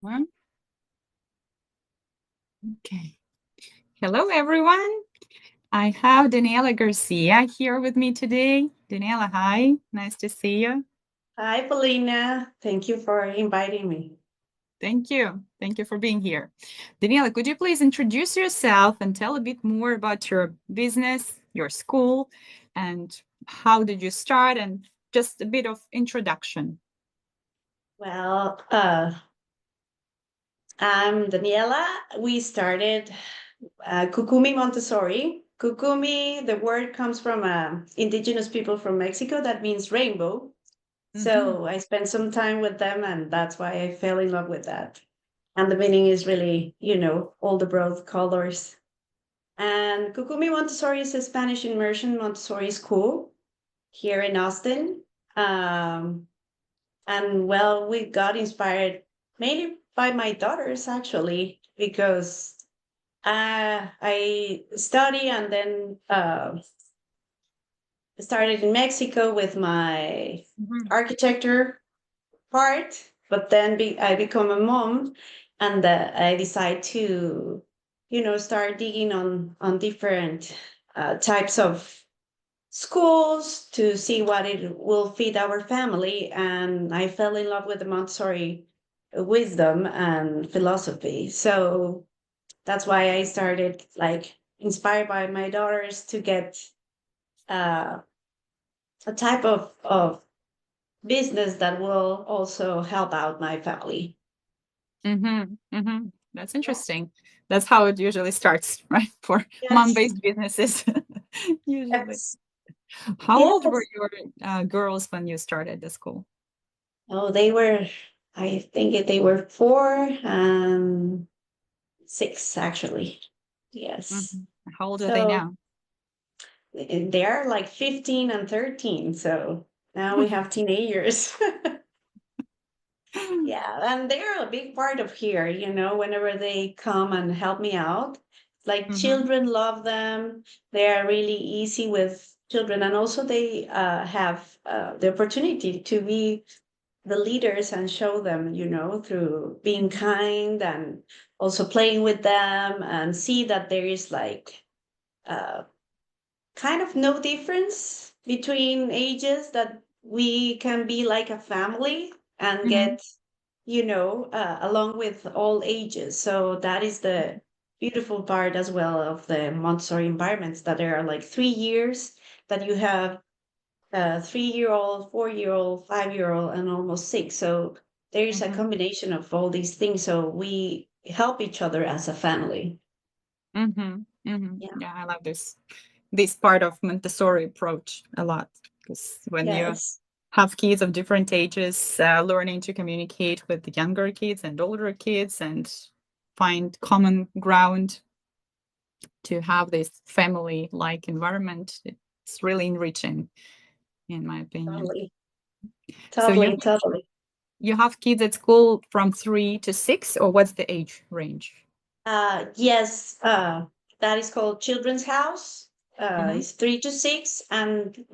One. Okay. Hello, everyone. I have Daniela Garcia here with me today. Daniela, hi. Nice to see you. Hi, Paulina. Thank you for inviting me. Thank you. Thank you for being here. Daniela, could you please introduce yourself and tell a bit more about your business, your school, and how did you start, and just a bit of introduction? Well, I'm Daniela. We started Kukumi Montessori. Kukumi, the word comes from indigenous people from Mexico that means rainbow. Hmm. So I spent some time with them, and that's why I fell in love with that. And the meaning is really, all the broad colors. And Kukumi Montessori is a Spanish immersion Montessori school here in Austin. Um, And well, we got inspired mainly by my daughters, actually, because I study and then started in Mexico with my Hmm. architecture part, but then I become a mom, and I decide to, start digging on different types of schools to see what it will fit our family. And I fell in love with the Montessori wisdom and philosophy. So that's why I started, like, inspired by my daughters to get uh, a type of business that will also help out my family. Hmm. Hmm. That's interesting. That's how it usually starts, right? For Yes. mom-based businesses, usually. Yes. How old were Yes. your girls when you started the school? Oh, I think they were 4 and 6, actually. Yes. Mhm. How old are they So now? they're like 15 and 13. So now we have teenagers. Yeah. And they're a big part of here, whenever they come and help me out. Like, Hmm. children love them. They are really easy with children. And also, they have the opportunity to be the leaders and show them, through being Hmm. kind and also playing with them, and see that there is, like, uh, kind of no difference between ages, that we can be like a family and Hmm. get, along with all ages. So that is the beautiful part as well of the Montessori environments, that there are like 3 years that you have 3-year-old, 4-year-old, 5-year-old, and almost six. So there's a Hmm. combination of all these things. So we help each other as a family. Hmm. Hmm. Yeah. Yeah, I love this part of Montessori approach a lot, because when you Yes. have kids of different ages, learning to communicate with the younger kids and older kids and find common ground to have this family-like environment, it's really enriching, in my opinion. Totally. So Totally. Totally. you have kids at school from 3 to 6, or what's the age range? Yes, that is called Children's House. Mhm. It's 3 to 6. And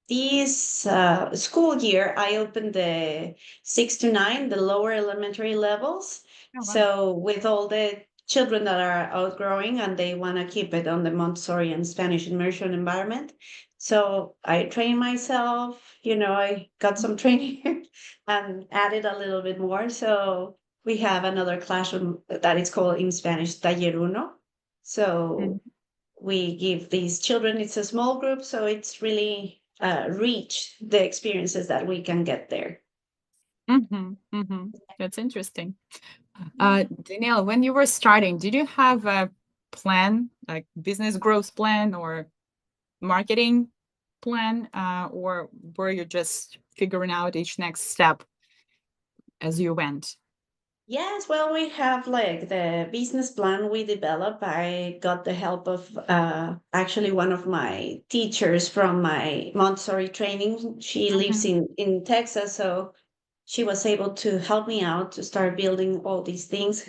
this school year, I opened the 6 to 9, the lower elementary levels. Oh, wow. So, with all the children that are outgrowing and they want to keep it on the Montessori and Spanish immersion environment. So, I trained myself, I got some training and added a little bit more. So, we have another classroom that is called in Spanish Taller Uno. Mhm. So we give these children, it's a small group, so it's really reach the experiences that we can get there. Mhm. Mhm. That's interesting. Danielle, when you were starting, did you have a plan, like business growth plan or marketing plan, or were you just figuring out each next step as you went? Yes, well, we have, like, the business plan we developed. I got the help of actually one of my teachers from my Montessori training. She lives Mhm. in Texas, so she was able to help me out to start building all these things.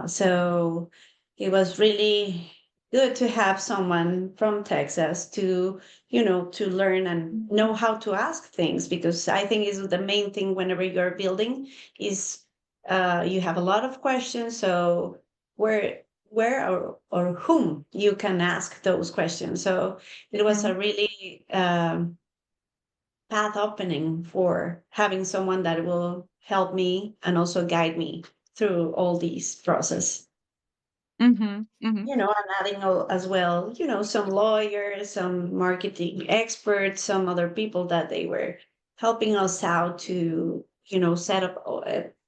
So it was really good to have someone from Texas to, to learn and know how to ask things, because I think is the main thing whenever you're building is you have a lot of questions. So where or whom you can ask those questions. So it was Mhm. a really path opening for having someone that will help me and also guide me through all these process. Mhm. Mhm. And adding as well, some lawyers, some marketing experts, some other people that they were helping us out to, set up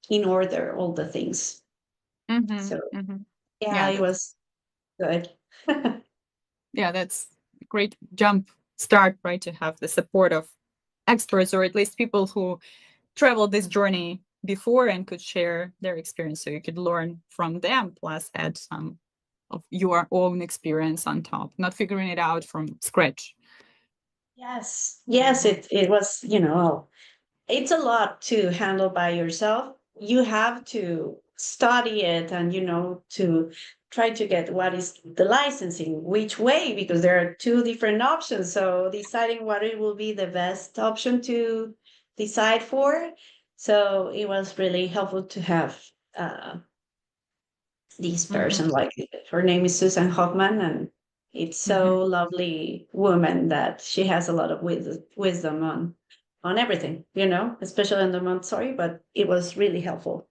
in order all the things. So Mhm. Mhm. yeah, Yeah, it that's was good. yeah, that's a great jump start, right? To have the support of experts or at least people who traveled this journey before and could share their experience so you could learn from them plus add some of your own experience on top, not figuring it out from scratch. Yes, yes, Mhm. it was, it's a lot to handle by yourself. You have to study it and, to try to get what is the licensing, which way, because there are two different options. So deciding what it will be the best option to decide for. So it was really helpful to have uh, this person, Mhm. like her name is Susan Hoffman, and it's Mhm. so lovely woman that she has a lot of wisdom on everything, especially on the Montessori, but it was really helpful.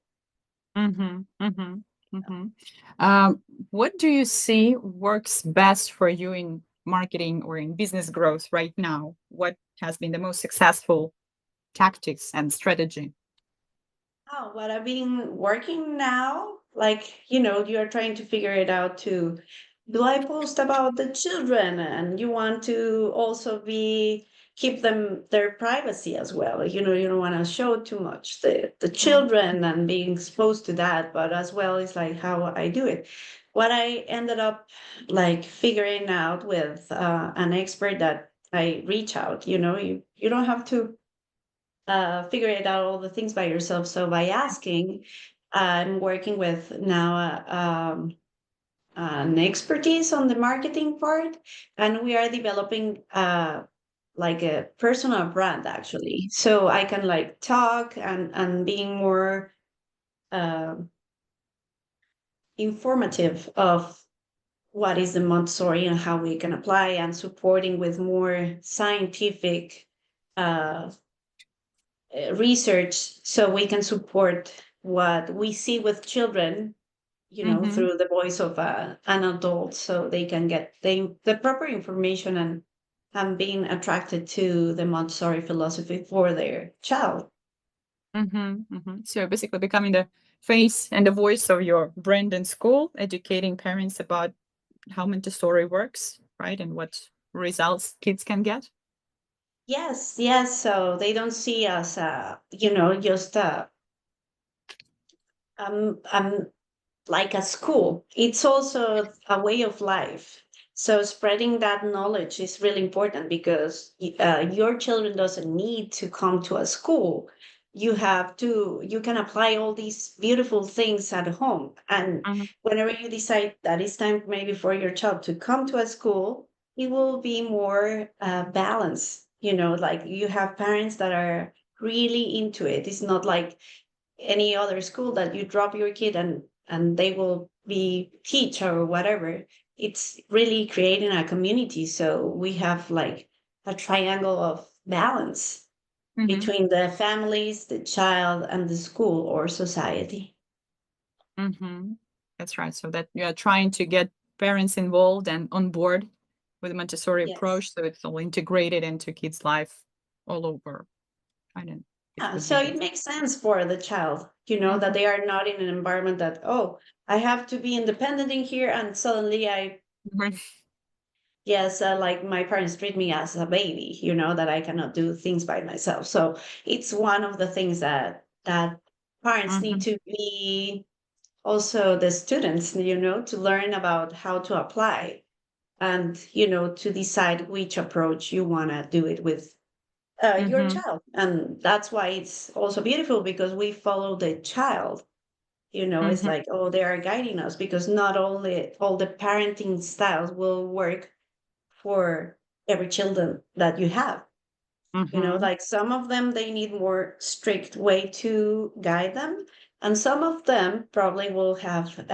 Mhm. Mhm. Mhm. What do you see works best for you in marketing or in business growth right now? What has been the most successful tactics and strategy? Oh, what I've been working now, like, you're trying to figure it out too. Do I post about the children and you want to also keep them their privacy as well? You don't want to show too much the Mhm. children and being exposed to that, but as well is like how I do it. What I ended up like figuring out with an expert that I reach out, you don't have to figure it out all the things by yourself. So by asking, I'm working with now an expertise on the marketing part, and we are developing like a personal brand actually. So I can like talk and being more uh, informative of what is the Montessori and how we can apply and supporting with more scientific uh, research so we can support what we see with children, Mhm. through the voice of an adult so they can get the proper information and being attracted to the Montessori philosophy for their child. Mhm. Mhm. So basically becoming the face and the voice of your brand and school, educating parents about how Montessori works, right? And what results kids can get. Yes, yes. So they don't see us, just um, like a school. It's also a way of life. So spreading that knowledge is really important because your children doesn't need to come to a school. You can apply all these beautiful things at home. And Mhm. whenever you decide that it's time maybe for your child to come to a school, it will be more balanced. Like you have parents that are really into it. It's not like any other school that you drop your kid and they will be teach or whatever. It's really creating a community, so we have like a triangle of balance Mhm. between the families, the child, and the school or society. Mhm. That's right. So that you are trying to get parents involved and on board with the Montessori Yes. approach, so it's all integrated into kids' life all over. I don't. It Yeah, would be so it good. makes sense for the child, that Mhm. they are not in an environment that, oh, I have to be independent in here and suddenly I. Mhm. Yes, like my parents treat me as a baby, that I cannot do things by myself. So it's one of the things that parents need Mhm. to be also the students, to learn about how to apply and, to decide which approach you want to do it with your Mhm. child. And that's why it's also beautiful because we follow the child. It's Mhm. like, oh, they are guiding us because not only all the parenting styles will work for every children that you have. Mhm. Like some of them they need more strict way to guide them, and some of them probably will have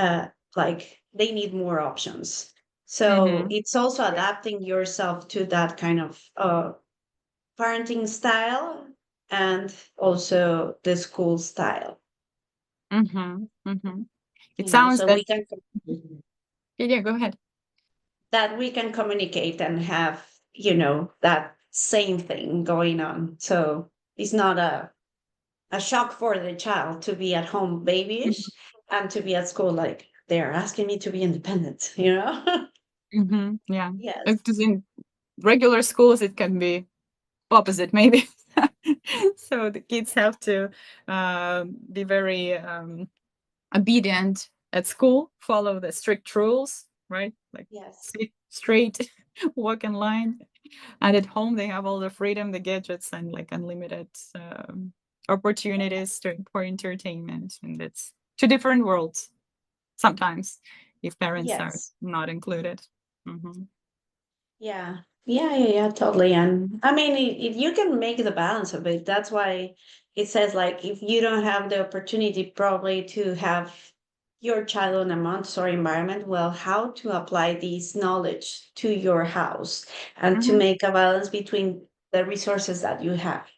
like they need more options. So Mm-hmm. it's also Yeah. adapting yourself to that kind of parenting style and also the school style, Mm-hmm. Mm-hmm. It you know, sounds so that, we can yeah, yeah, go ahead. that we can communicate and have, you know, that same thing going on. So it's not a shock for the child to be at home babyish and to be at school like they're asking me to be independent, you know? Mm-hmm. Yeah. Yes. Because in regular schools, it can be opposite, maybe. So the kids have to be very obedient at school, follow the strict rules, right? Like Yes. sit straight, walk in line. And at home, they have all the freedom, the gadgets, and like unlimited opportunities for entertainment. And it's two different worlds sometimes if parents are Yes. not included. Hmm. Yeah. Yeah, totally. And I mean, you can make the balance of it. That's why it says, like, if you don't have the opportunity probably to have your child in a Montessori environment, well, how to apply this knowledge to your house and to Hmm. make a balance between the resources that you have,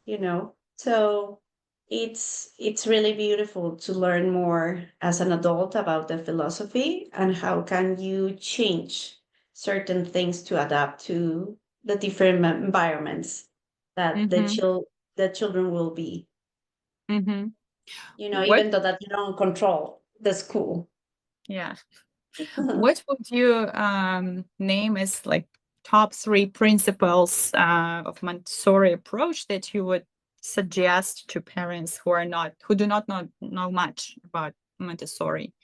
you know? So it's really beautiful to learn more as an adult about the philosophy and how can you change certain things to adapt to the different environments that Hmm. the children will be, Hmm. you know, What? even though that you don't control the school. Yeah. What would you name as like top three principles of Montessori approach that you would suggest to parents who do not know much about Montessori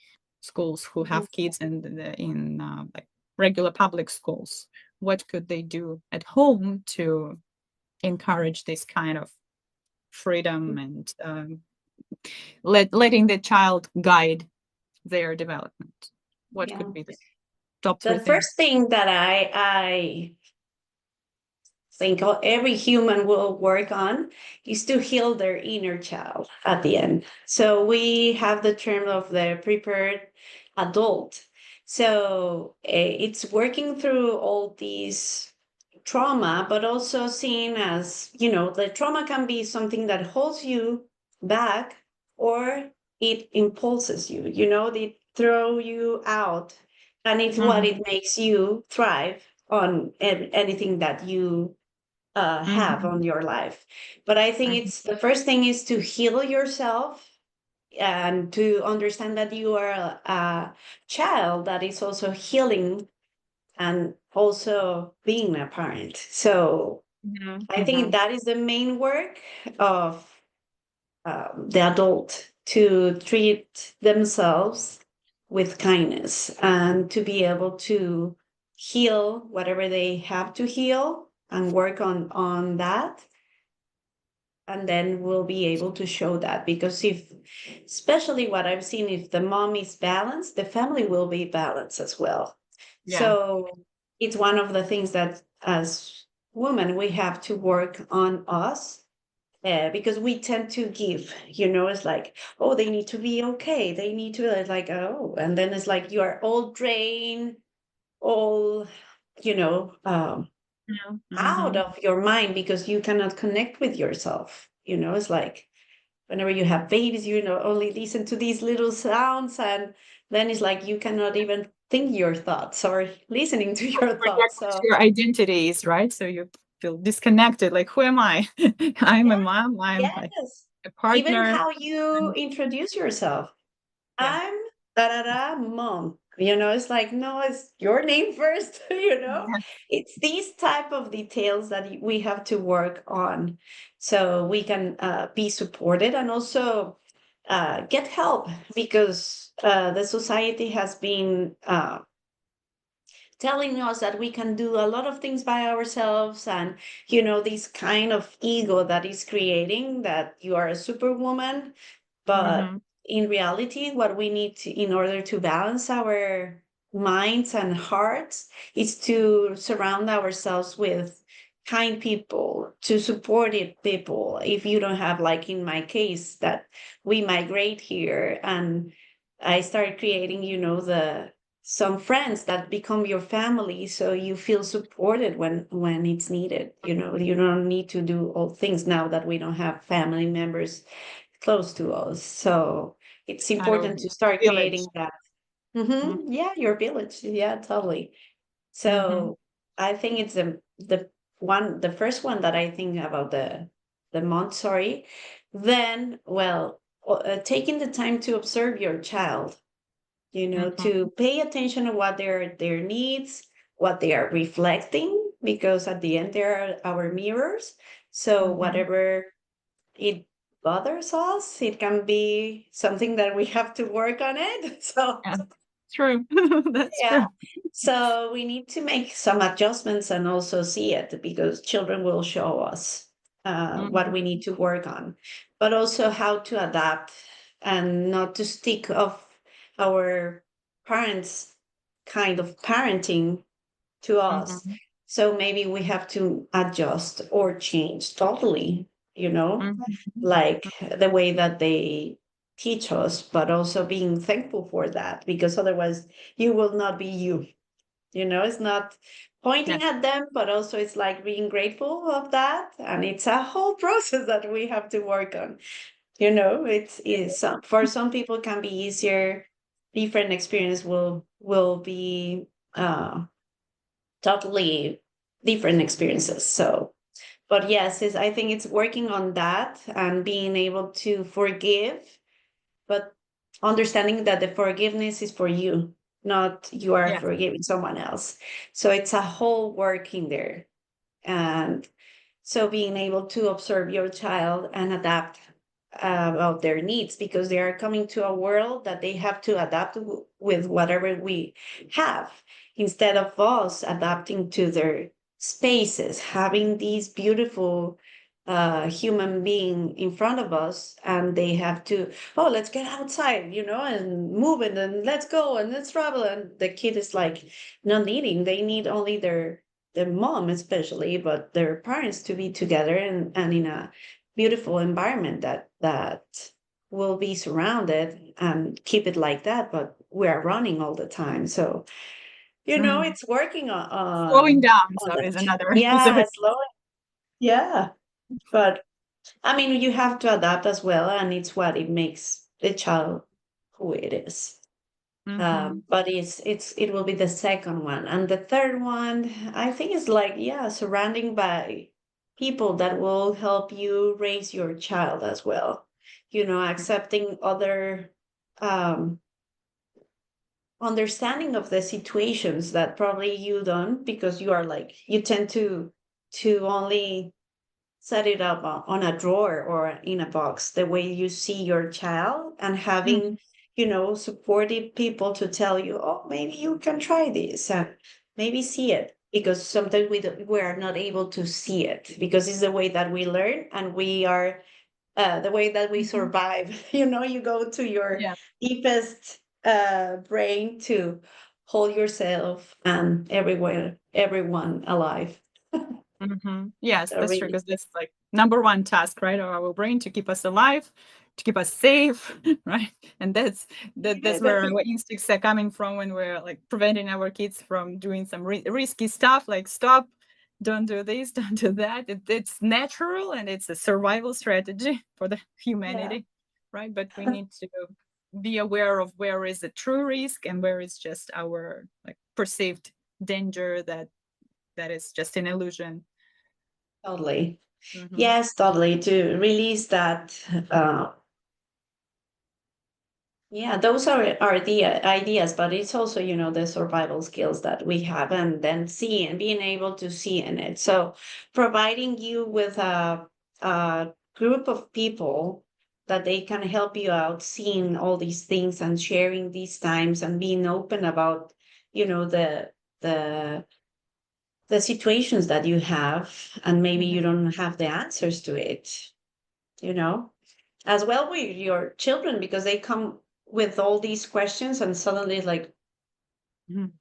schools, who Mhm. have kids in like regular public schools? What could they do at home to encourage this kind of freedom and letting the child guide their development? What Yeah. could be the top three The things? first thing that I think every human will work on is to heal their inner child at the end. So we have the term of the prepared adult. So it's working through all these trauma, but also seen as, you know, the trauma can be something that holds you back or it impulses you, you know, they throw you out and it's what it Mhm, makes you thrive on anything that you have mhm, on your life. But I think mhm, it's the first thing is to heal yourself and to understand that you are a child that is also healing and also being a parent. So mhm, I think mhm, that is the main work of the adult to treat themselves with kindness and to be able to heal whatever they have to heal and work on that, and then we'll be able to show that, because if, especially what I've seen, if the mom is balanced, the family will be balanced as well. yeah, So it's one of the things that as women we have to work on us, because we tend to give, you know, it's like, oh, they need to be okay, they need to like, oh, and then it's like you are all drained, all, you know, yeah, out mhm, of your mind because you cannot connect with yourself. You know, it's like whenever you have babies, you know, only listen to these little sounds, and then it's like you cannot even think your thoughts or listening to your forget thoughts. what So your identity is, right? So you feel disconnected, like, "Who am I? I'm a yeah, mom, I'm, like, yes. a Even partner." how you And introduce yourself. yeah, I'm da da da mom. You know, it's like, no, it's your name first, you know? yeah, It's these type of details that we have to work on so we can be supported and also get help, because the society has been telling us that we can do a lot of things by ourselves, and you know, this kind of ego that is creating that you are a superwoman. But mhm, in reality, what we need to, in order to balance our minds and hearts, is to surround ourselves with kind people, to supportive people. If you don't have, like in my case, that we migrate here and I start creating, the some friends that become your family, so you feel supported when it's needed. You don't need to do all things now that we don't have family members close to us. So it's Kind of important to start village. creating that. Mm-hmm. Yeah, your village. Yeah, totally. Mm-hmm. So I think it's the first one that I think about the Montessori. Then, well, taking the time to observe your child, Mm-hmm. to pay attention to what their needs, what they are reflecting, because at the end they're our mirrors. So Mm-hmm. whatever it bothers us, it can be something that we have to work on it. So Yeah, true. That's yeah. true. So we need to make some adjustments and also see it, because children will show us what we Mm-hmm. need to work on, but also how to adapt and not to stick of our parents' kind of parenting to us. Mm-hmm. So maybe we have to adjust or change totally, Mm-hmm. like the way that they teach us, but also being thankful for that, because otherwise you will not be you. It's not Yeah. pointing at them, but also it's like being grateful of that. And it's a whole process that we have to work on. It's for some people can be easier. Different experience will be totally different experiences. So, but yes, I think it's working on that and being able to forgive, but understanding that the forgiveness is for you, not you are Yes. forgiving someone else. So it's a whole work in there. And so being able to observe your child and adapt about their needs, because they are coming to a world that they have to adapt with whatever we have, instead of us adapting to their spaces, having these beautiful human being in front of us, and they have to, oh, let's get outside, and move it, and let's go and let's travel, and the kid is like not needing, they need only their mom especially, but their parents to be together, and in a beautiful environment that will be surrounded, and keep it like that. But we're running all the time, so Mm. it's working on Slowing down, on so that. is another is a Yeah, slow. Yeah, but I mean, you have to adapt as well, and it's what it makes the child who it is. mm-hmm. But it will be the second one. And the third one, I think, is like, yeah, surrounding by people that will help you raise your child as well. Accepting other um understanding of the situations that probably you don't, because you tend to only set it up on a drawer or in a box, the way you see your child, and Mm-hmm. having supportive people to tell you, oh, maybe you can try this, and maybe see it, because sometimes we are not able to see it, because it's the way that we learn, and we are the way that we Mm-hmm. survive. You go to your Yeah. deepest brain to hold yourself and everyone alive. Mm-hmm. Yes, So that's true, really, because that's like number one task, right, of our brain, to keep us alive, to keep us safe, right? And that's where our instincts are coming from when we're like preventing our kids from doing some risky stuff, like stop, don't do this, don't do that. It's natural and it's a survival strategy for the yeah. humanity, right? But we need to be aware of where is the true risk and where is just our like perceived danger that is just an illusion. Totally. Mhm. Yes, totally. To release that. Yeah, those are the ideas, but it's also, the survival skills that we have, and then see and being able to see in it. So providing you with a group of people that they can help you out, seeing all these things and sharing these times and being open about, the the situations that you have, and maybe you Mhm. don't have the answers to it, you know, as well with your children, because they come with all these questions, and suddenly it's like, Mhm.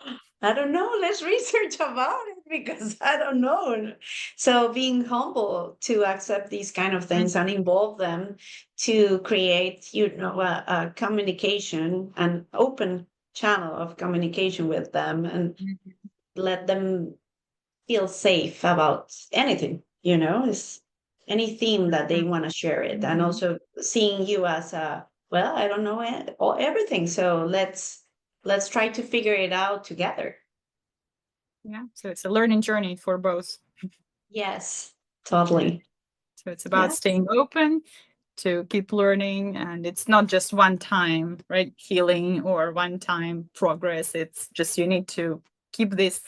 I don't know, let's research about it, because I don't know. So being humble to accept these kind of things and involve them to create, a communication, an open channel of communication with them, and Mhm. let them feel safe about anything, is any theme that they want to share it. And Mhm. also seeing you as a, well, I don't know everything. So let's try to figure it out together. Yeah, so it's a learning journey for both. Yes, Right. totally. So it's about Yeah, staying open to keep learning, and it's not just one time, right, healing or one time progress. It's just you need to keep this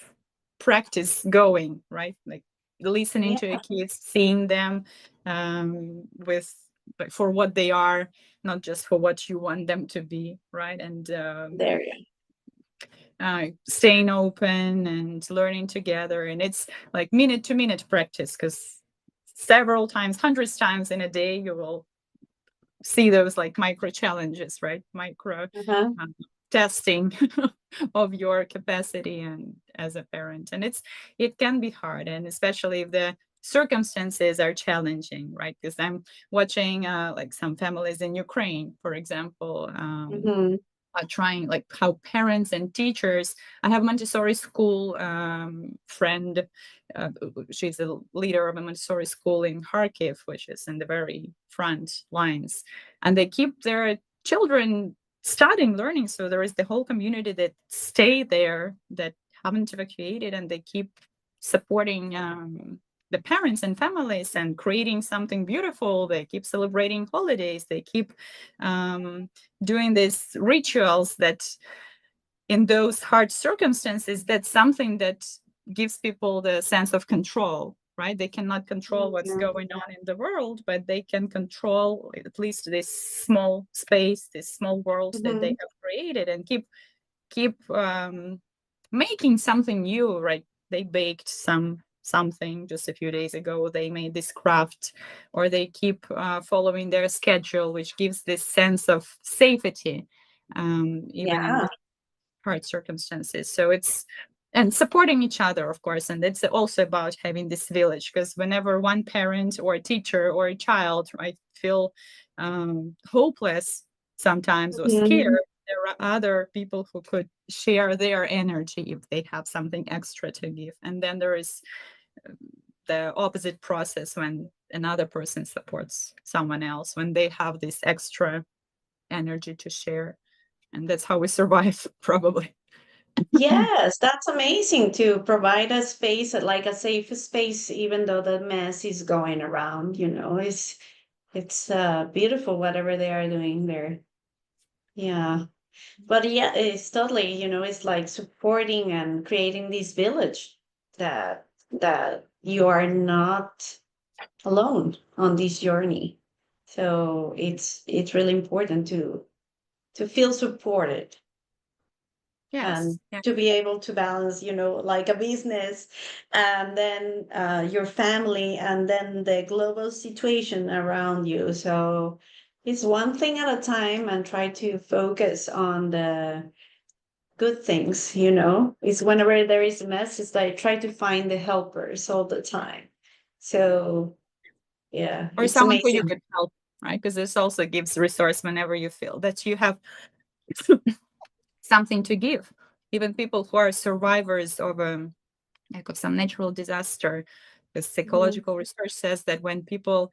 practice going, right? Like listening yeah, to your kids, seeing them with like for what they are, not just for what you want them to be, right? And there you staying open and learning together. And it's like minute to minute practice because several times, hundreds times in a day, you will see those like micro challenges, right? Micro uh-huh. um, testing of your capacity and as a parent. And it can be hard, and especially if the circumstances are challenging, right? Because I'm watching like some families in Ukraine, for example, Hmm. trying like how parents and teachers. I have Montessori school friend. She's a leader of a Montessori school in Kharkiv, which is in the very front lines, and they keep their children studying, learning. So there is the whole community that stay there that haven't evacuated, and they keep supporting the parents and families and creating something beautiful. They keep celebrating holidays. They keep um, doing these rituals that in those hard circumstances, that's something that gives people the sense of control, right? They cannot control what's going on in the world, but they can control at least this small space, this small world that they Hmm. have created, and keep making something new, right? They baked something just a few days ago. They made this craft, or they keep following their schedule, which gives this sense of safety, even in Yeah. hard circumstances. So it's and supporting each other, of course, and it's also about having this village, because whenever one parent or a teacher or a child, right, feel hopeless sometimes or scared, Hmm. there are other people who could share their energy if they have something extra to give. And then there is the opposite process when another person supports someone else, when they have this extra energy to share. And that's how we survive, probably. Yes, that's amazing to provide a space, like a safe space, even though the mess is going around, it's beautiful whatever they are doing there. Yeah. But yeah, it's totally, it's like supporting and creating this village that you are not alone on this journey. So it's really important to feel supported Yes. and Yeah. to be able to balance, like a business, and then your family, and then the global situation around you. So it's one thing at a time, and try to focus on the good things. It's whenever there is a mess, it's like try to find the helpers all the time. So yeah, Or it's someone who you amazing. could help, right? Because this also gives resource whenever you feel that you have something to give. Even people who are survivors of like of some natural disaster, the Mhm. psychological research says that when people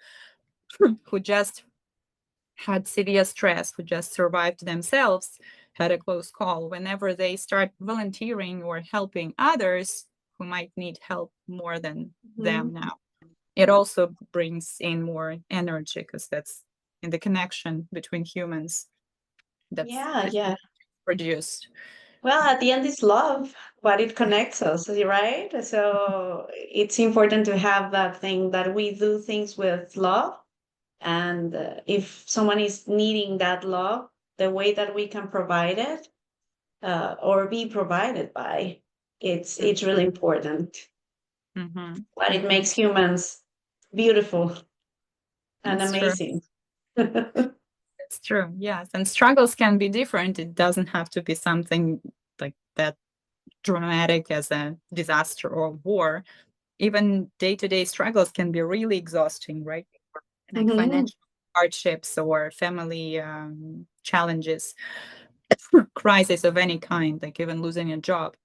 who just had severe stress, who just survived themselves, had a close call, whenever they start volunteering or helping others who might need help more than Mhm. them now, it also brings in more energy because that's in the connection between humans that's Yeah, the yeah. produced. Well, at the end, it's love, but it connects us, right? So it's important to have that thing that we do things with love. And if someone is needing that love, the way that we can provide it, or be provided by, it's really important. Mm-hmm. But it Mm-hmm. makes humans beautiful and That's true. amazing. It's true. Yes. And struggles can be different. It doesn't have to be something like that dramatic as a disaster or war. Even day-to-day struggles can be really exhausting, right? Like Mm-hmm. financial hardships or family challenges, crisis of any kind, like even losing a job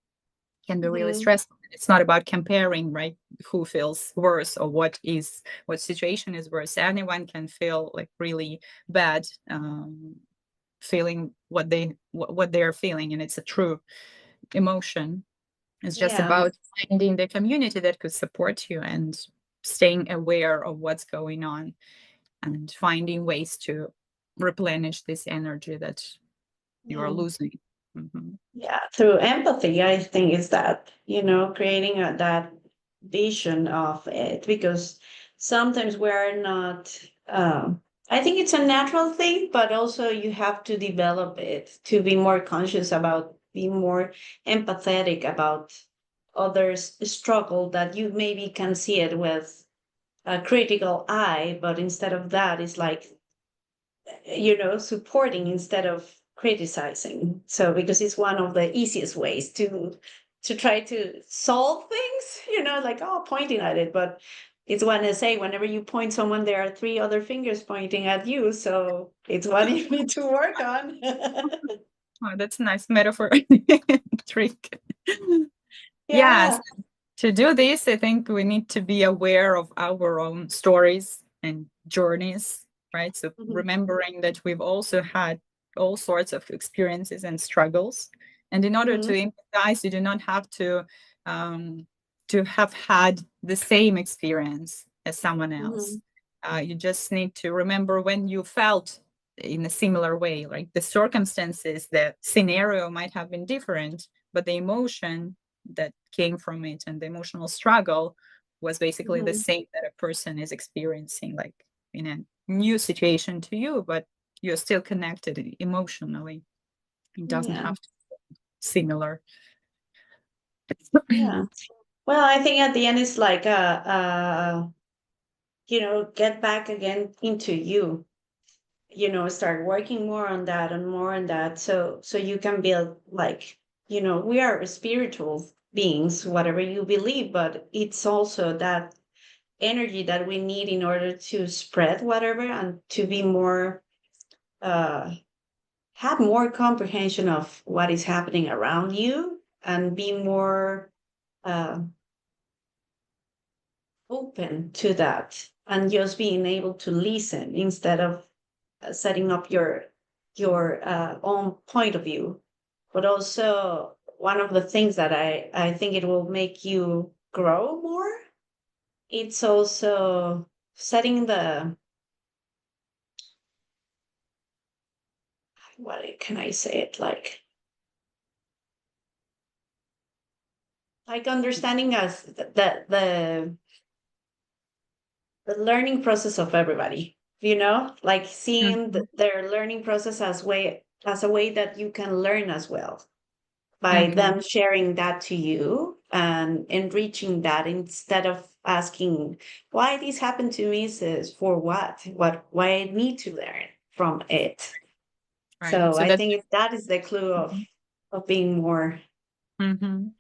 can be really Mm-hmm. stressful. It's not about comparing, right? Who feels worse or what situation is worse. Anyone can feel like really bad, feeling what they are feeling, and it's a true emotion. It's just Yeah. about finding the community that could support you and staying aware of what's going on and finding ways to replenish this energy that you are Yeah. losing. Mhm. Yeah, through empathy, I think is that, creating that vision of it, because sometimes we're not, I think it's a natural thing, but also you have to develop it to be more conscious about, be more empathetic about others' struggle, that you maybe can see it with a critical eye, but instead of that, it's like, supporting instead of criticizing. So because it's one of the easiest ways to try to solve things, like, oh, pointing at it, but it's one to say, whenever you point someone, there are three other fingers pointing at you, so it's one you need to work on. Oh, that's a nice metaphor trick. Yes, Yeah. to do this, I think we need to be aware of our own stories and journeys, right? So Mhm, remembering that we've also had all sorts of experiences and struggles. And in order to mhm, empathize, you do not have to have had the same experience as someone else. mhm, You just need to remember when you felt in a similar way. Like the circumstances, the scenario might have been different, but the emotion that came from it and the emotional struggle was basically the mhm. same that a person is experiencing, like in a new situation to you, but you're still connected emotionally. It doesn't Yeah, have to be similar. yeah. Well, I think at the end it's like, get back again into you, start working more on that and more on that, so you can build, like, we are spiritual beings, whatever you believe, but it's also that energy that we need in order to spread whatever, and to be more, uh have more comprehension of what is happening around you, and be more, uh open to that, and just being able to listen instead of, setting up your own point of view. But also, one of the things that I think it will make you grow more, it's also setting the, what can I say it, like understanding as the learning process of everybody, like seeing Mhm. their learning process as a way that you can learn as well, by Okay. them sharing that to you and enriching that, instead of asking why this happened to me, says for what why I need to learn from it. Right. So So I that's think that is the clue of being more mhm.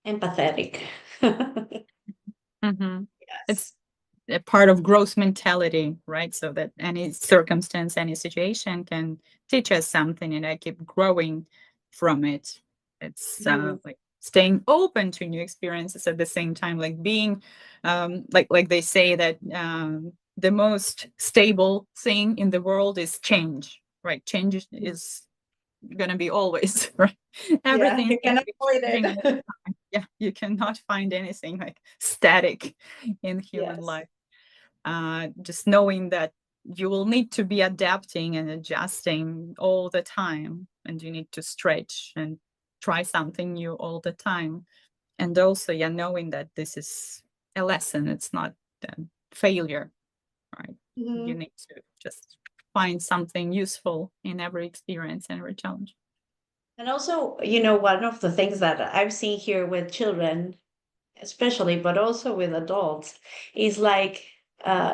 empathetic. Mhm. Yes. It's a part of growth mentality, right? So that any circumstance, any situation can teach us something and I keep growing from it. It's Mhm. like staying open to new experiences at the same time, like being like they say that the most stable thing in the world is change, right? Change is gonna be always right. Yeah, Everything is you gonna cannot be avoid changing all it. the time. Yeah, you cannot find anything like static in human Yes. life. Just knowing that you will need to be adapting and adjusting all the time, and you need to stretch and try something new all the time. And also, yeah, knowing that this is a lesson, it's not a failure, right? You Mhm. need to just find something useful in every experience and every challenge. And also, one of the things that I've seen here with children, especially, but also with adults, is like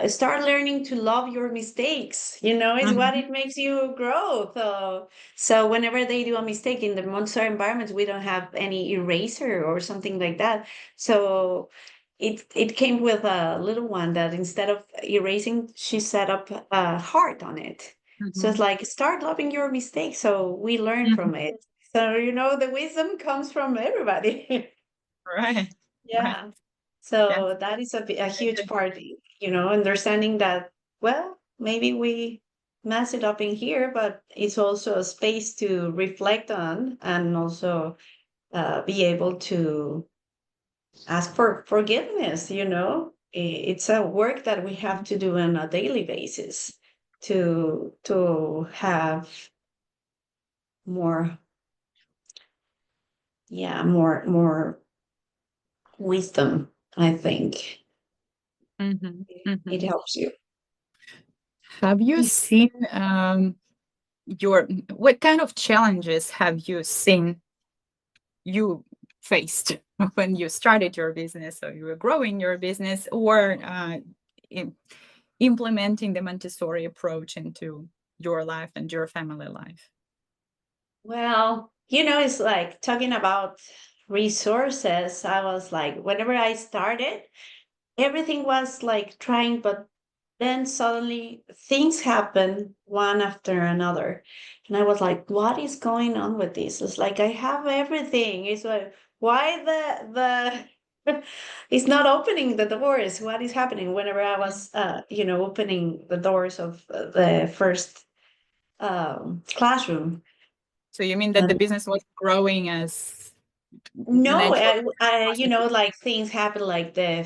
start learning to love your mistakes, is what Mhm. it makes you grow. So whenever they do a mistake in the Montessori environments, we don't have any eraser or something like that. So it came with a little one that instead of erasing, she set up a heart on it. So it's Mhm. like, start loving your mistakes, so we learn Mhm. from it. So the wisdom comes from everybody. Right. Right. Yeah. Yes. So that is a Very huge good. part, understanding that, well, maybe we mess it up in here, but it's also a space to reflect on, and also be able to ask for forgiveness. It's a work that we have to do on a daily basis to have more, yeah, more wisdom, I think. Mhm. It Mhm. helps you. Have you seen your what kind of challenges have you seen you faced when you started your business or you were growing your business or im- implementing the Montessori approach into your life and your family life? Well, it's like talking about resources. I was like, whenever I started, everything was like trying, but then suddenly things happen one after another. And I was like, what is going on with this? It's like I have everything. It's like, why the it's not opening the doors? What is happening? Whenever I was opening the doors of the first classroom. So you mean that the business was growing as No, natural I processes? like things happen, like the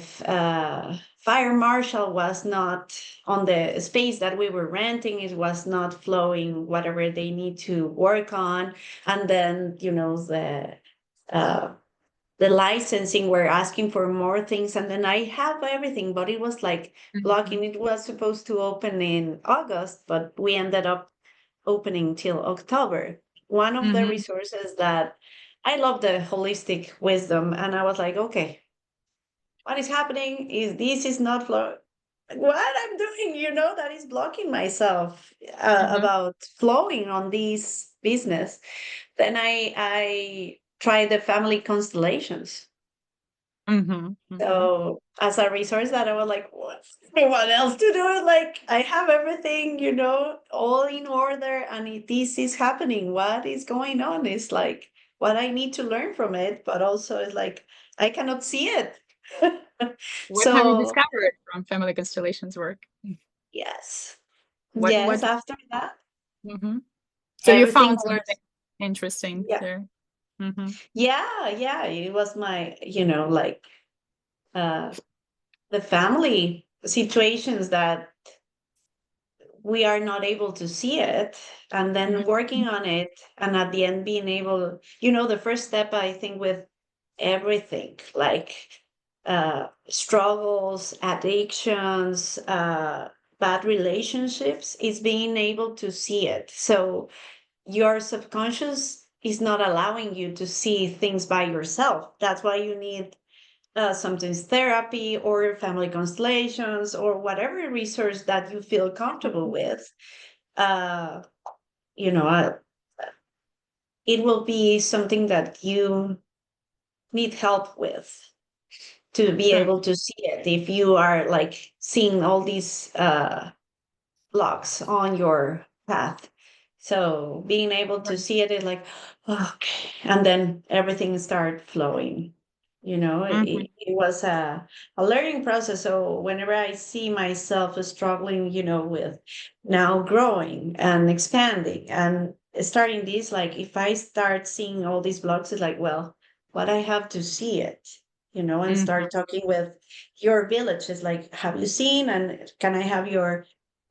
fire marshal was not on the space that we were renting. It was not flowing whatever they need to work on. And then, uh, the licensing, we're asking for more things. And then I have everything, but it was like blocking. Mhm. It was supposed to open in August, but we ended up opening till October. One of the Mhm. resources that I love, the holistic wisdom, and I was like, okay, what is happening is this is not what I'm doing, that is blocking myself Mhm. about flowing on this business. Then I tried the family constellations. Mhm. Mhm. So as a resource that I was like, what else to do? Like I have everything, all in order, and this is happening. What is going on? It's like what I need to learn from it, but also it's like I cannot see it. What have you So discovered from family constellations work? yes, What yes. After that, Mhm. So you everything found something was, interesting yeah, there. Mhm. yeah. It was my, like uh the family situations that we are not able to see it, and then working Mhm. on it, and at the end being able, the first step, I think, with everything, like struggles, addictions, bad relationships, is being able to see it. So your subconscious is not allowing you to see things by yourself. That's why you need sometimes therapy or family constellations or whatever resource that you feel comfortable with. uh, you know, uh, it will be something that you need help with to be True. able to see it. If you are like seeing all these blocks on your path, so being able to Right. see it is like, okay, and then everything start flowing. Mhm. It was a learning process. So whenever I see myself struggling, with now growing and expanding and starting this, like if I start seeing all these blocks, it's like, well, what I have to see it, and Mhm. start talking with your village. It's like, have you seen, and can I have your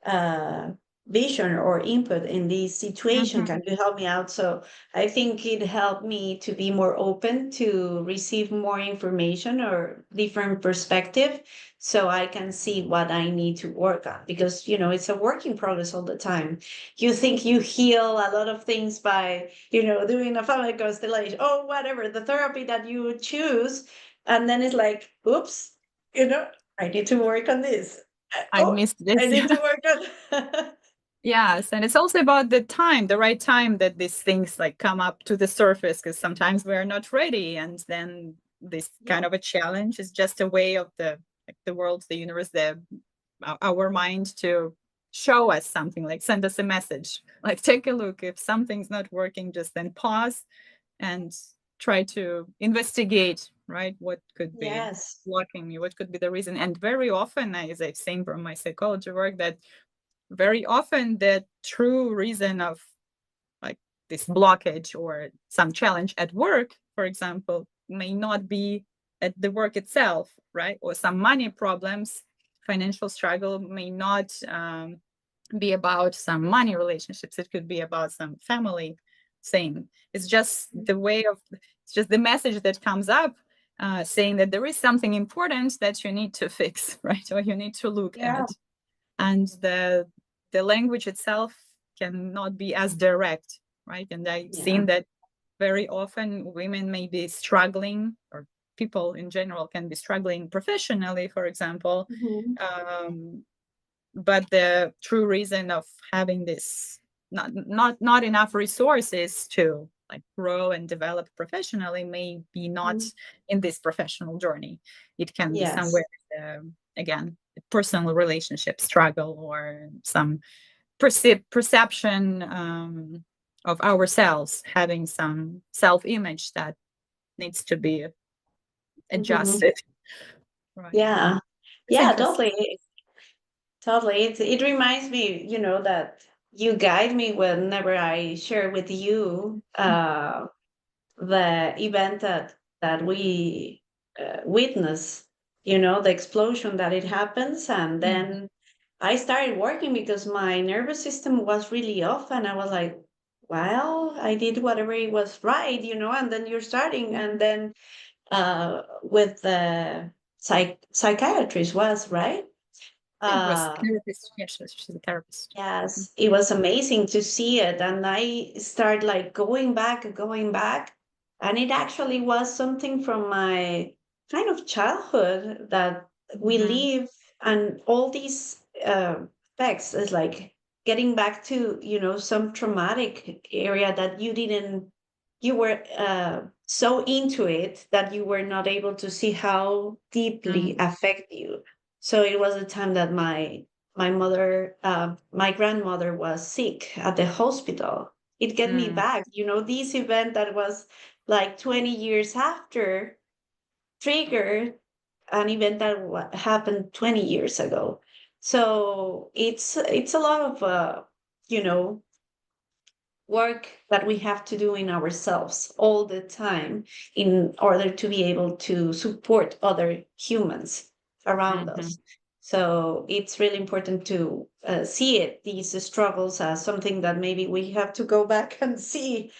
uh vision or input in this situation? Mhm. Can you help me out? So I think it helped me to be more open to receive more information or different perspective, so I can see what I need to work on, because it's a working progress all the time. You think you heal a lot of things by doing a family constellation, oh, whatever the therapy that you choose, and then it's like, oops, I need to work on this. I Oh, missed I this. need to work on. Yes, and it's also about the time, the right time that these things like come up to the surface, because sometimes we are not ready, and then this Yeah. kind of a challenge is just a way of the world, the universe, our mind to show us something, like send us a message, like take a look. If something's not working, just then pause and try to investigate, right? What could be Yes. blocking you? What could be the reason? And very often, as I've seen from my psychology work, that very often the true reason of like this blockage or some challenge at work, for example, may not be at the work itself, right? Or some money problems, financial struggle may not be about some money relationships. It could be about some family thing. It's just the way of, it's just the message that comes up, saying that there is something important that you need to fix, right? Or you need to look Yeah. at. And the language itself cannot be as direct, right? And I've Yeah. seen that very often women may be struggling, or people in general can be struggling professionally, for example, Mhm. um, but the true reason of having this not enough resources to like grow and develop professionally may be not Mhm. in this professional journey. It can be Yes. somewhere, again, personal relationship struggle, or some perception of ourselves, having some self-image that needs to be Mhm. adjusted, right? Yeah. It's Yeah, interesting. totally. Totally. It reminds me, that you guide me whenever I share with you the event that we witness, the explosion that it happens. And Mhm. then I started working because my nervous system was really off. And I was like, well, I did whatever it was right, and then you're starting. And then with the psychiatrist was right. It was Uh, therapist. Yes, she's a therapist. Yes, it was amazing to see it. And I started like going back. And it actually was something from my kind of childhood that we Mhm. live, and all these effects is like getting back to, some traumatic area that you were so into it that you were not able to see how deeply Mm, affect you. So it was a time that my grandmother was sick at the hospital. It get me mm, back, this event that was like 20 years after triggered an event that happened 20 years ago. So it's a lot of you know work that we have to do in ourselves all the time in order to be able to support other humans around mhm. us. So it's really important to see these struggles, as something that maybe we have to go back and see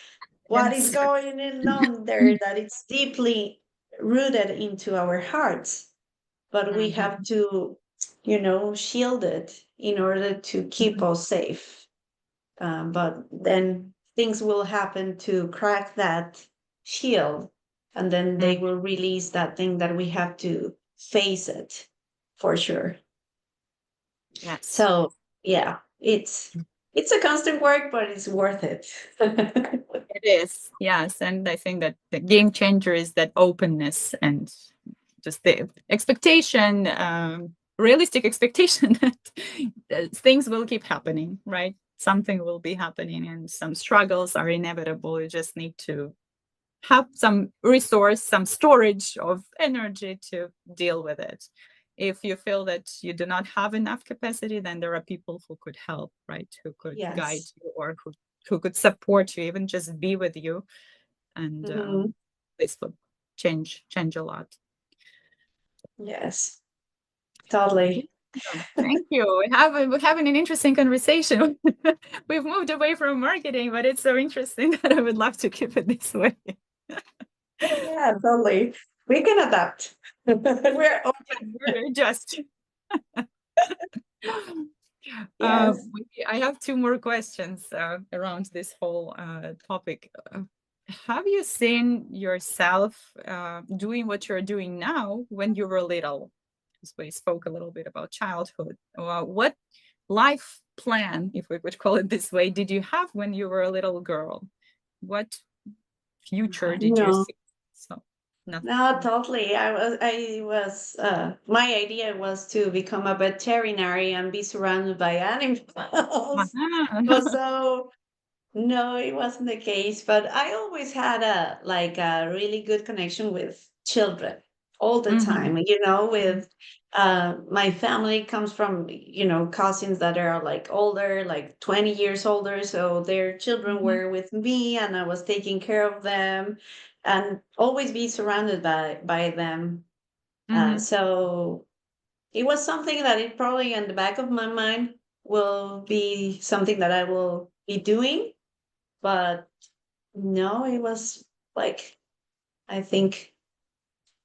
what is Yes. going on there, that it's deeply rooted into our hearts. But we have Mhm, to, shield it in order to keep mhm, us safe. But then things will happen to crack that shield, and then they mhm. will release that thing that we have to face it for sure. Yes. So yeah, it's a constant work, but it's worth it. It is. Yes. And I think that the game changer is that openness and just the expectation, realistic expectation that things will keep happening, right? Something will be happening and some struggles are inevitable. You just need to have some resource, some storage of energy to deal with it. If you feel that you do not have enough capacity, then there are people who could help, right? Who could guide Yes. you, or who could support you, even just be with you. And Mhm. this would change a lot. Yes, Okay. totally. Thank you. We're having an interesting conversation. We've moved away from marketing, but it's so interesting that I would love to keep it this way. Yeah, totally. We can adapt. We're open. We're just Yes. I have two more questions around this whole topic. Have you seen yourself doing what you're doing now when you were little? because we spoke a little bit about childhood. What life plan, if we would call it this way, did you have when you were a little girl? What future did you No, see? So nothing. no, totally. My idea was to become a veterinary and be surrounded by animals. But Ah. so no, it wasn't the case, but I always had a really good connection with children all the Mhm, time. mhm, With my family comes from, cousins that are like older, like 20 years older, so their children mhm, were with me and I was taking care of them and always be surrounded by them. mhm, So it was something that it probably in the back of my mind will be something that I will be doing, but no, it was like, I think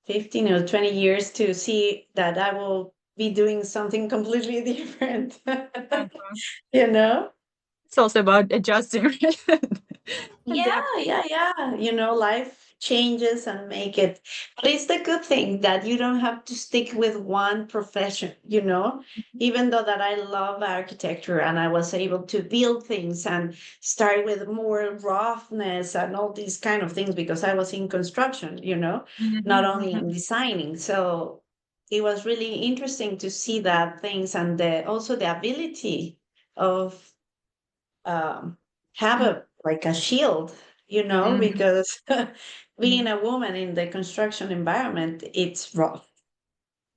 15 or 20 years to see that I will be doing something completely different. uh-huh. you know? It's also about adjusting, right? Yeah, Adapting. yeah, yeah. Life changes and make it. But it's the good thing that you don't have to stick with one profession. Even though that I love architecture and I was able to build things and start with more roughness and all these kind of things because I was in construction, not Mhm, only in mhm, designing. So it was really interesting to see that things and also the ability of um, have a like a shield, mhm, because being mhm. a woman in the construction environment, it's rough.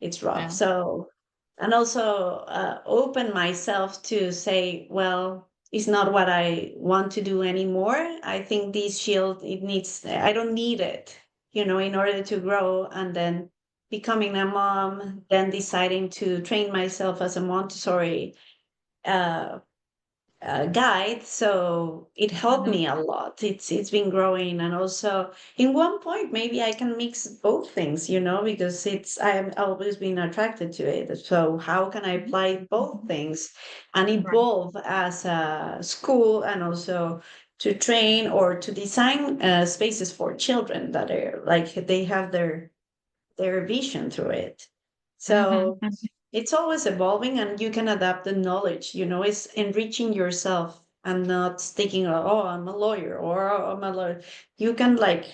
It's rough. Yeah. So, and also open myself to say, well, it's not what I want to do anymore. I think this shield, I don't need it, in order to grow and then becoming a mom, then deciding to train myself as a Montessori uh, guide, so it helped Mhm, me a lot. It's been growing, and also in one point maybe I can mix both things, because I have always been attracted to it. So how can I mhm, apply both mhm. things and Right. evolve as a school and also to train or to design spaces for children that are like they have their vision through it. Mhm, So mhm, it's always evolving and you can adapt the knowledge, it's enriching yourself and not sticking, oh, I'm a lawyer or oh, I'm a lawyer. You can like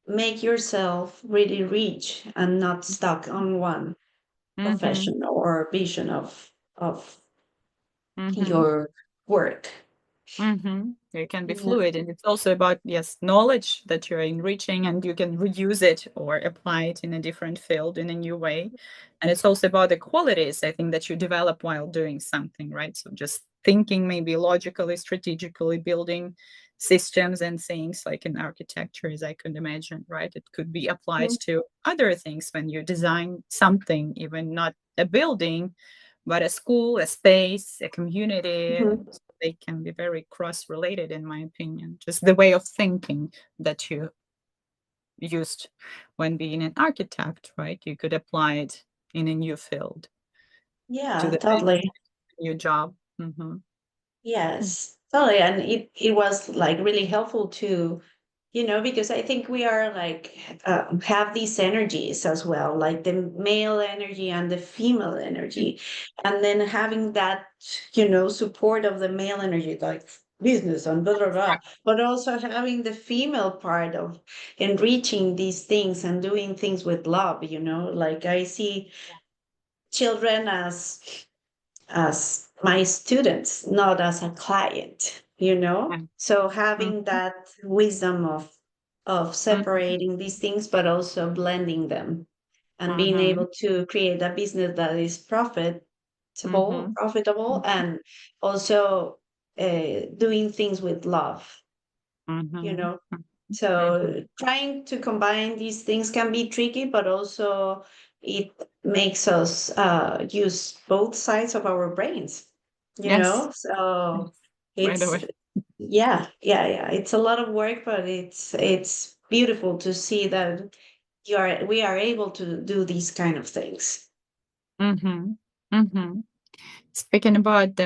make yourself really rich and not stuck on one mhm, profession or vision of mhm. your work. You can be Yeah. fluid, and it's also about, yes, knowledge that you're enriching, and you can reuse it or apply it in a different field in a new way. And it's also about the qualities, I think, that you develop while doing something, right? So just thinking maybe logically, strategically, building systems and things like in architecture, as I could imagine, right? It could be applied to other things when you design something, even not a building, but a school, a space, a community. Mhm. So they can be very cross related, in my opinion. Just the way of thinking that you used when being an architect, right? You could apply it in a new field to Yeah, the next totally. new job. Hmm. Yes, totally. And it was like really helpful to, because I think we are like have these energies as well, like the male energy and the female energy. And then having that, support of the male energy, like business and blah, blah, blah, but also having the female part of enriching these things and doing things with love, like I see children as my students, not as a client. So having that wisdom of separating these things, but also blending them and being able to create a business that is profitable, and also doing things with love, you know. So trying to combine these things can be tricky, but also it makes us use both sides of our brains, you Yes, know? So yes, by the it's, way. yeah, yeah, yeah. It's a lot of work, but it's beautiful to see that we are able to do these kind of things. Hmm. Hmm. Speaking about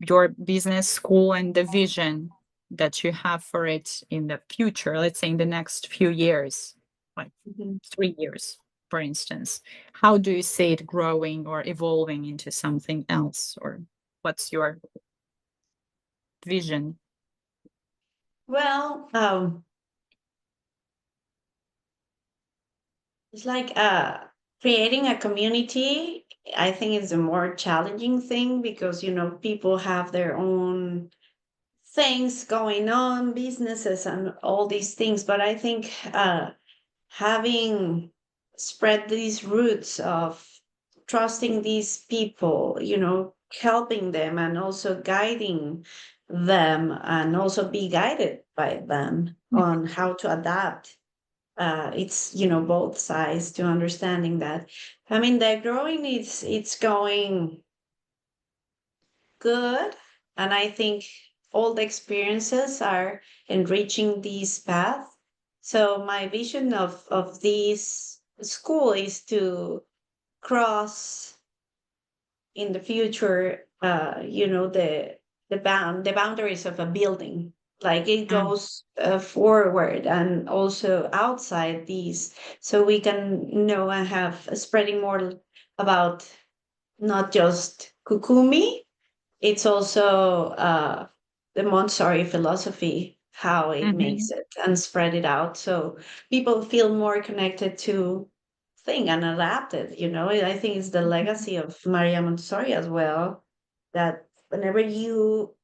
your business school and the vision that you have for it in the future, let's say in the next few years, like Mhm. 3 years. for instance, how do you see it growing or evolving into something else? Or what's your vision? Well, it's like creating a community. I think is a more challenging thing because people have their own things going on, businesses and all these things. But I think having spread these roots of trusting these people, helping them and also guiding them and also be guided by them on how to adapt. It's both sides to understanding that. I mean, the growing it's going good, and I think all the experiences are enriching this path. So my vision of this school is to cross in the future, the boundaries of a building. Like it Mm, goes forward and also outside these, so we can know and have spreading more about not just Kukumi, it's also the Montessori philosophy, how it makes mhm, it and spread it out. So people feel more connected to thing and adapted. I think it's the mhm, legacy of Maria Montessori as well, that whenever you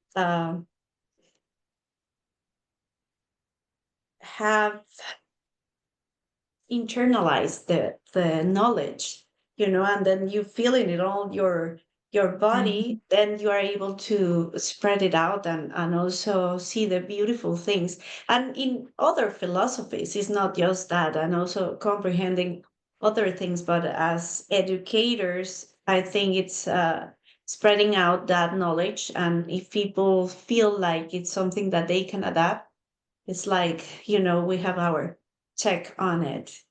have internalize the knowledge, and then you feel in it all your body, mhm, then you are able to spread it out and also see the beautiful things. And in other philosophies, it's not just that, and also comprehending other things. But as educators, I think it's spreading out that knowledge, and if people feel like it's something that they can adapt, it's like, we have our check on it.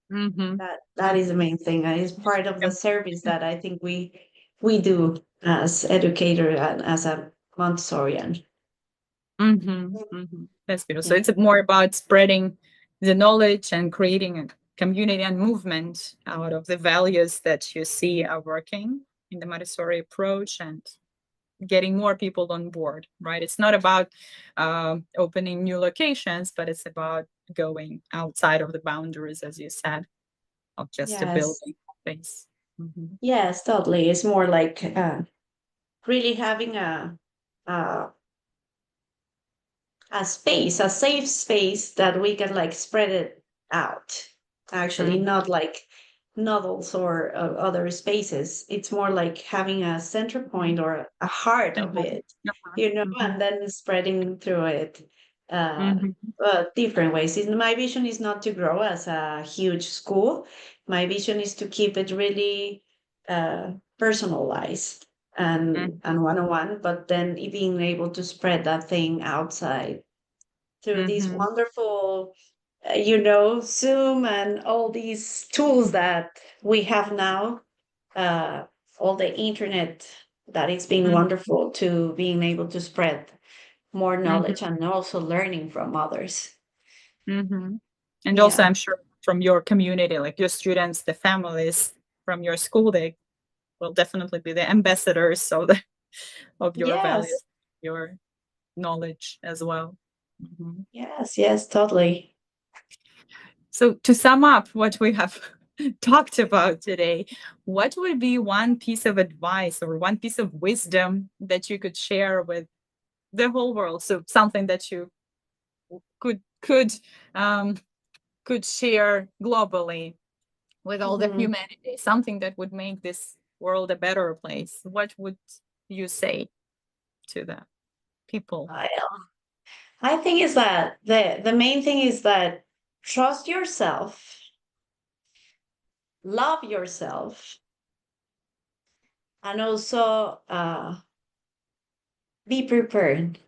mhm, That is the mhm. main thing, and it's part of the service that I think we do as educator and as a Montessorian. Mhm, mhm. That's beautiful. So Yeah. it's more about spreading the knowledge and creating a community and movement out of the values that you see are working in the Montessori approach and getting more people on board, right? It's not about opening new locations, but it's about going outside of the boundaries, as you said, of just a Yes. building space. Mhm, Yes, totally. It's more like really having a space, a safe space that we can like spread it out. Actually, mhm, not like novels or other spaces. It's more like having a center mhm. point or a heart And of home. it, Uh-huh. and Mhm, then spreading through it uh, mhm, different ways. My vision is not to grow as a huge school. My vision is to keep it really personalized and mhm, one-on-one, but then being able to spread that thing outside through these mhm, wonderful Zoom and all these tools that we have now, uh, all the internet, that it's been mhm, wonderful to being able to spread more knowledge mhm. and also learning from others. Mhm. And also, Yeah. I'm sure from your community, like your students, the families from your school, they will definitely be the ambassadors so the, of your values, Yes. your knowledge as well. Mhm. Yes. Yes. Totally. So, to sum up what we have talked about today, what would be one piece of advice or one piece of wisdom that you could share with the whole world? So, something that you could um, could share globally with all the Mhm. humanity, something that would make this world a better place, what would you say to the people? I, I think is that the main thing is that trust yourself, love yourself, and also be prepared.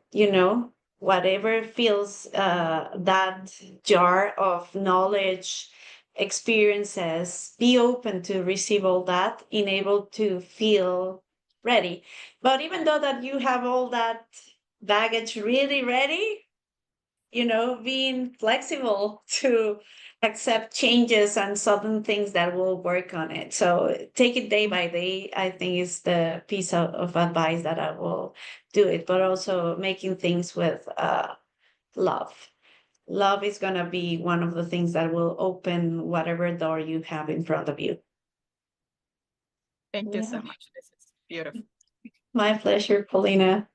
Whatever fills that jar of knowledge, experiences, be open to receive all that, and able to feel ready. But even though that you have all that baggage really ready, being flexible to accept changes and sudden things that will work on it. So take it day by day, I think, is the piece of advice that I will do it, but also making things with love. Love is going to be one of the things that will open whatever door you have in front of you. Thank you so Yeah. much. This is beautiful. My pleasure, Paulina.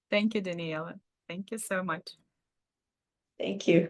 Thank you, Daniela. Thank you so much. Thank you.